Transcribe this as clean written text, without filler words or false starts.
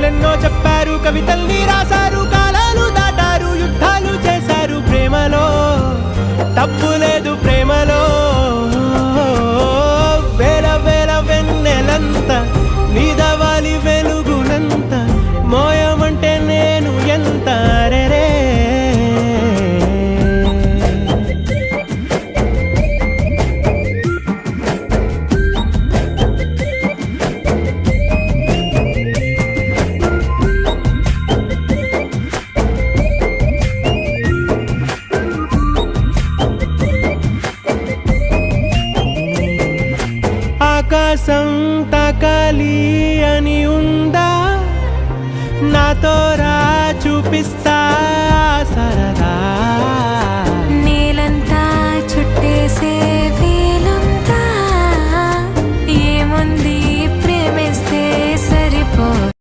కథలెన్నో చెప్పారు, కవితల్ని రాశారు, కాలాలు దాటారు, యుద్ధాలు చేశారు. ప్రేమలో తప్పు లేదు, ప్రేమలో వేల వేల వెన్నెలంత నీదవాలి వెలుగునంత మోయమంటే నేను ఎంత రే. ఆకాశం తాకాలి అని ఉందా, నాతో రా చూపిస్తా